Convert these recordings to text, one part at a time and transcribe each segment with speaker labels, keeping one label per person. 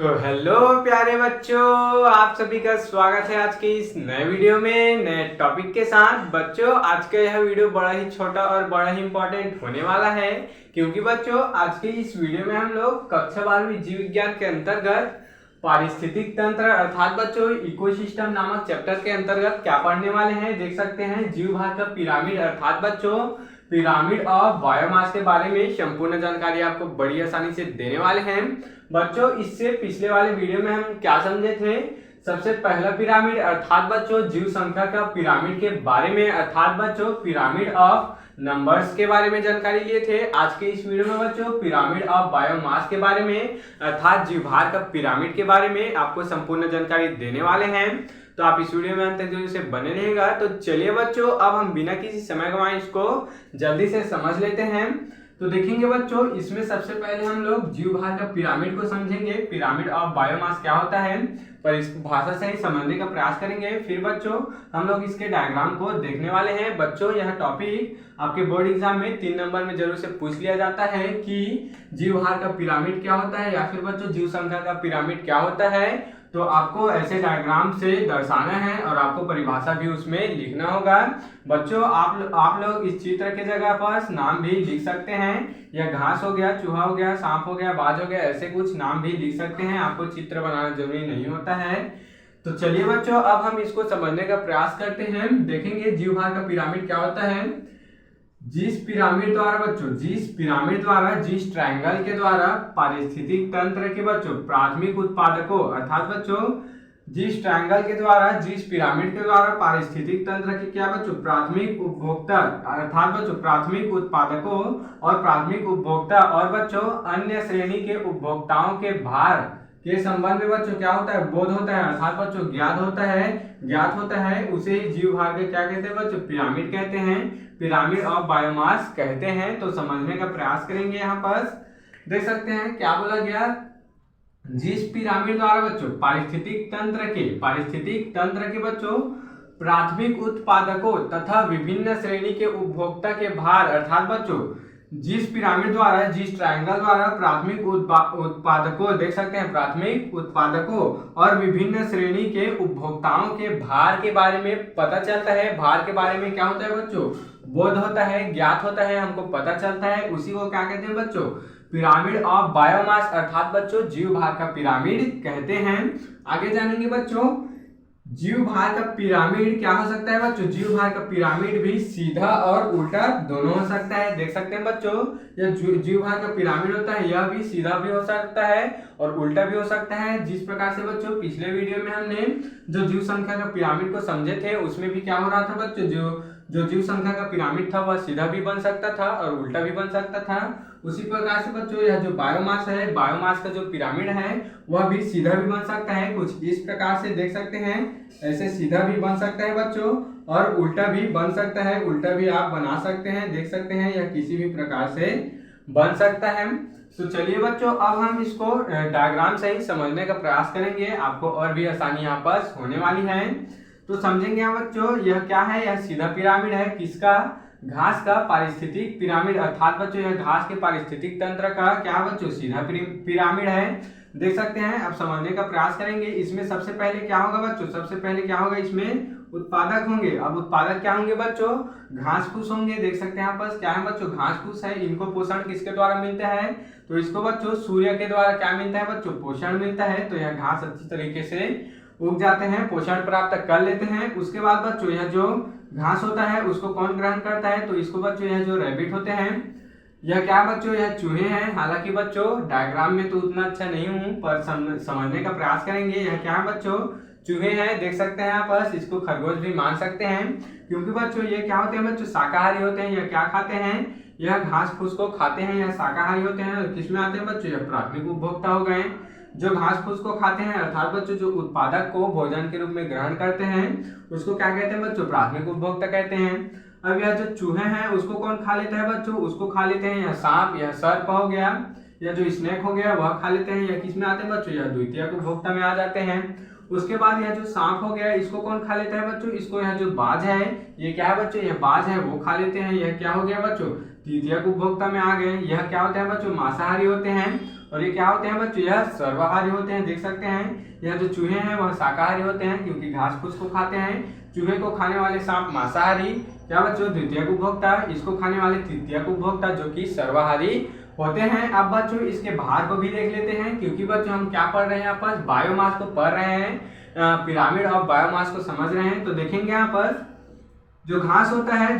Speaker 1: तो हेलो प्यारे बच्चों, आप सभी का स्वागत है आज के इस नए वीडियो में नए टॉपिक के साथ। बच्चों, आज का यह वीडियो बड़ा ही छोटा और बड़ा ही इम्पोर्टेंट होने वाला है, क्योंकि बच्चों आज के इस वीडियो में हम लोग कक्षा 12वीं जीव विज्ञान के अंतर्गत पारिस्थितिक तंत्र अर्थात बच्चों इकोसिस्टम नामक चैप्टर के अंतर्गत क्या पढ़ने वाले हैं। देख सकते हैं जीव भाग का पिरामिड अर्थात बच्चों पिरामिड ऑफ बायोमास के बारे में संपूर्ण जानकारी आपको बड़ी आसानी से देने वाले हैं। बच्चों, इससे पिछले वाले वीडियो में हम क्या समझे थे। सबसे पहला पिरामिड अर्थात बच्चों जीव संख्या का पिरामिड के बारे में अर्थात बच्चों पिरामिड ऑफ नंबर्स के बारे में जानकारी लिए थे। आज के इस वीडियो में बच्चों पिरामिड ऑफ बायोमास के बारे में अर्थात जीव भार का पिरामिड के बारे में आपको संपूर्ण जानकारी देने वाले हैं। तो आप इस वीडियो में अंत तक जरूर से बने रहेगा। तो चलिए बच्चों, अब हम बिना किसी समय गंवाए इसको जल्दी से समझ लेते हैं। तो देखेंगे बच्चों, इसमें सबसे पहले हम लोग जीव भार का पिरामिड को समझेंगे। पिरामिड ऑफ बायोमास क्या होता है, पर इस भाषा से ही समझने का प्रयास करेंगे। फिर बच्चों हम लोग इसके डायग्राम को देखने वाले हैं। बच्चों, यह टॉपिक आपके बोर्ड एग्जाम में 3 नंबर में जरूर से पूछ लिया जाता है कि जीव भार का पिरामिड क्या होता है, या फिर बच्चों जीव संख्या का पिरामिड क्या होता है। तो आपको ऐसे डायग्राम से दर्शाना है और आपको परिभाषा भी उसमें लिखना होगा। बच्चों, आप लोग इस चित्र के जगह पर नाम भी लिख सकते हैं। या घास हो गया, चूहा हो गया, सांप हो गया, बाज हो गया, ऐसे कुछ नाम भी लिख सकते हैं। आपको चित्र बनाना जरूरी नहीं होता है। तो चलिए बच्चों, अब हम इसको समझने का प्रयास करते हैं। देखेंगे जीव भार का पिरामिड क्या होता है। जिस पिरामिड द्वारा जिस ट्रायंगल के द्वारा पारिस्थितिक तंत्र के बच्चों प्राथमिक उत्पादकों अर्थात बच्चों जिस ट्रायंगल के द्वारा जिस पिरामिड के द्वारा पारिस्थितिक तंत्र के क्या बच्चों प्राथमिक उपभोक्ता अर्थात बच्चों प्राथमिक उत्पादकों और प्राथमिक उपभोक्ता और बच्चों अन्य श्रेणी के उपभोक्ताओं के भार के संबंध में बच्चों क्या होता है, बोध होता है अर्थात बच्चों ज्ञात होता है उसे जीव भार के क्या कहते हैं बच्चों, पिरामिड कहते हैं, पिरामिड ऑफ बायोमास कहते हैं। तो समझने का प्रयास करेंगे। यहाँ पर देख सकते हैं क्या बोला गया। जिस पिरामिड द्वारा बच्चों पारिस्थितिक तंत्र के बच्चों प्राथमिक उत्पादकों तथा विभिन्न श्रेणी के उपभोक्ता के भार अर्थात बच्चों जिस पिरामिड द्वारा जिस ट्रायंगल द्वारा प्राथमिक उत्पादकों देख सकते हैं प्राथमिक उत्पादकों और विभिन्न श्रेणी के उपभोक्ताओं के भार के बारे में पता चलता है। भार के बारे में क्या होता है बच्चों, बोध होता है, ज्ञात होता है, हमको पता चलता है, उसी को क्या कहते हैं बच्चों, पिरामिड ऑफ बायोमास अर्थात बच्चों जीव भार का पिरामिड कहते हैं। आगे जानेंगे बच्चों, जीव भार का पिरामिड क्या हो सकता है बच्चों। जीव भार का पिरामिड भी सीधा और उल्टा दोनों हो सकता है। देख सकते हैं बच्चों, यह जीव भार का पिरामिड होता है, यह भी सीधा भी हो सकता है और उल्टा भी हो सकता है। जिस प्रकार से बच्चों पिछले वीडियो में हमने जो जीव संख्या का पिरामिड को समझे थे, उसमें भी क्या हो रहा था बच्चों, जो जीव संख्या का पिरामिड था वह सीधा भी बन सकता था और उल्टा भी बन सकता था। उसी प्रकार से बच्चों यह जो बायोमास है, बायोमास का जो पिरामिड है वह भी सीधा भी बन सकता है। कुछ इस प्रकार से देख सकते हैं, ऐसे सीधा भी बन सकता है बच्चों और उल्टा भी बन सकता है। उल्टा भी आप बना सकते हैं, देख सकते हैं, यह किसी भी प्रकार से बन सकता है। तो चलिए बच्चों, अब हम इसको डायग्राम से ही समझने का प्रयास करेंगे, आपको और भी आसानी यहाँ पर होने वाली है। तो समझेंगे यहाँ बच्चों, यह क्या है, यह सीधा पिरामिड है। किसका, घास का पारिस्थितिक पिरामिड अर्थात बच्चों यह घास के पारिस्थितिक तंत्र का क्या बच्चों सीधा पिरामिड है। देख सकते हैं, अब समझने का प्रयास करेंगे। इसमें सबसे पहले क्या होगा बच्चों, सबसे पहले क्या होगा, इसमें उत्पादक होंगे। अब उत्पादक क्या होंगे बच्चों, घास फूस होंगे। देख सकते हैं यहाँ पर क्या है बच्चों, घास फूस है। इनको पोषण किसके द्वारा मिलता है, तो इसको बच्चों सूर्य के द्वारा क्या मिलता है बच्चों, पोषण मिलता है। तो यह घास अच्छी तरीके से उग जाते हैं, पोषण प्राप्त कर लेते हैं। उसके बाद बच्चों यह जो घास होता है उसको कौन ग्रहण करता है, तो इसको बच्चों यह जो रैबिट होते हैं, यह क्या बच्चों, यह चूहे हैं। हालांकि बच्चों डायग्राम में तो उतना अच्छा नहीं हूं, पर समझने का प्रयास करेंगे। यह क्या है बच्चों, चूहे हैं। देख सकते हैं यहाँ पर, इसको खरगोश भी मान सकते हैं, क्योंकि बच्चों ये क्या होते हैं बच्चों, शाकाहारी होते हैं। यह क्या खाते हैं, यह घास फूस को खाते हैं, यह शाकाहारी होते हैं। किसमें आते हैं बच्चों, यह प्राथमिक उपभोक्ता हो गए, जो घास फूस को खाते हैं अर्थात बच्चों जो उत्पादक को भोजन के रूप में ग्रहण करते हैं उसको क्या कहते हैं बच्चों, प्राथमिक उपभोक्ता कहते हैं। अब यह जो चूहे हैं उसको कौन खा लेता है बच्चों, उसको खा लेते हैं यह सांप, यह सर्प हो गया, यह जो स्नेक हो गया वह खा लेते हैं। यह किस में आते हैं बच्चों, यह द्वितीयक उपभोक्ता में आ जाते हैं। उसके बाद यह जो सांप हो गया इसको कौन खा लेता है बच्चों, इसको यह जो बाज है, ये क्या है बच्चों, यह बाज है, वो खा लेते हैं। यह क्या हो गया बच्चों, तृतीयक उपभोक्ता में आ गए। यह क्या होता है बच्चों, मांसाहारी होते हैं। और ये क्या होते हैं बच्चों, यह सर्वाहारी होते हैं। देख सकते हैं यह जो चूहे हैं वह शाकाहारी होते हैं क्योंकि घास फूस को खाते हैं। चूहे को खाने वाले सांप मांसाहारी, क्या बच्चों, द्वितीयक उपभोक्ता। इसको खाने वाले तृतीयक उपभोक्ता जो कि सर्वाहारी होते हैं। अब बच्चों इसके भार को भी देख लेते हैं क्योंकि बच्चों हम क्या पढ़ रहे हैं यहाँ पर, बायोमास को पढ़ रहे हैं, पिरामिड ऑफ बायोमास को समझ रहे हैं। तो देखेंगे यहाँ पर जो घास होता है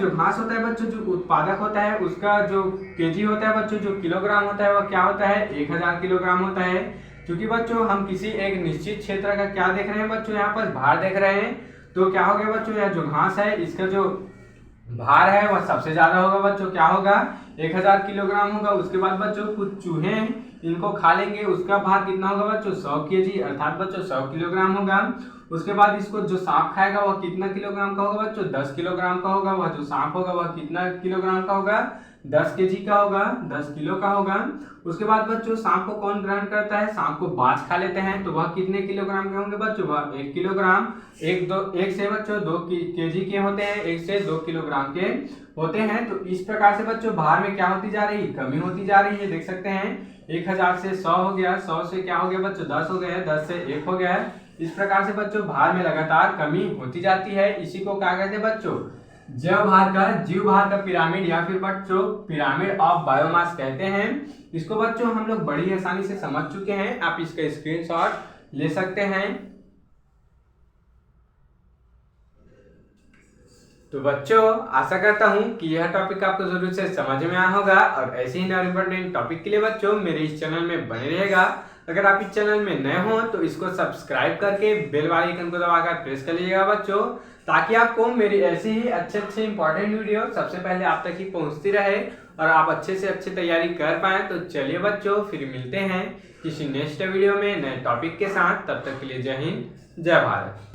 Speaker 1: बच्चों, जो उत्पादक होता है उसका जो केजी होता है बच्चों, जो किलोग्राम होता है वह क्या होता है, 1000 किलोग्राम होता है। क्योंकि बच्चों हम किसी एक निश्चित क्षेत्र का क्या देख रहे हैं बच्चों, यहाँ पर भार देख रहे हैं। तो क्या हो गया बच्चों, यह जो घास है इसका जो भार है वह सबसे ज्यादा होगा बच्चों, क्या होगा, 1000 किलोग्राम होगा। उसके बाद बच्चों कुछ चूहे इनको खा लेंगे, उसका भार कितना होगा बच्चों, 100 केजी अर्थात बच्चों 100 किलोग्राम होगा। उसके बाद इसको जो सांप खाएगा वह कितना किलोग्राम का होगा बच्चों, 10 किलोग्राम का होगा। वह जो सांप होगा वह कितना किलोग्राम का होगा, 10 केजी का होगा, 10 किलो का होगा। उसके बाद बच्चों सांप को कौन ग्रहण करता है, सांप को बाज खा लेते हैं, तो वह कितने किलोग्राम के होंगे बच्चों, वह 1 किलोग्राम। एक से बच्चों 2 केजी के होते हैं, 1 से 2 किलोग्राम के होते हैं। तो इस प्रकार से बच्चों भार में क्या होती जा रही है, कमी होती जा रही है। देख सकते हैं 1000 से 100 हो गया, 100 से क्या हो गया बच्चों, 10 हो गया, 10 से 1 हो गया। इस प्रकार से बच्चों भार में लगातार कमी होती जाती है। इसी को क्या कहते हैं बच्चों, जीव भार का पिरामिड या फिर बच्चों पिरामिड ऑफ बायोमास कहते हैं। इसको बच्चों हम लोग बड़ी आसानी से समझ चुके हैं, आप इसका स्क्रीनशॉट ले सकते हैं। तो बच्चों आशा करता हूं कि यह टॉपिक आपको जरूर से समझ में आया होगा और ऐसे ही नए इंपॉर्टेंट टॉपिक के लिए बच्चों मेरे इस चैनल में बने रहेगा। अगर आप इस चैनल में नए हो तो इसको सब्सक्राइब करके बेल वाले आइकन को दबाकर प्रेस कर लीजिएगा बच्चों, ताकि आपको मेरी ऐसी ही अच्छे इंपॉर्टेंट वीडियो सबसे पहले आप तक ही पहुंचती रहे और आप अच्छे से अच्छे तैयारी कर पाए। तो चलिए बच्चों फिर मिलते हैं किसी नेक्स्ट वीडियो में नए टॉपिक के साथ, तब तक के लिए जय हिंद जय भारत।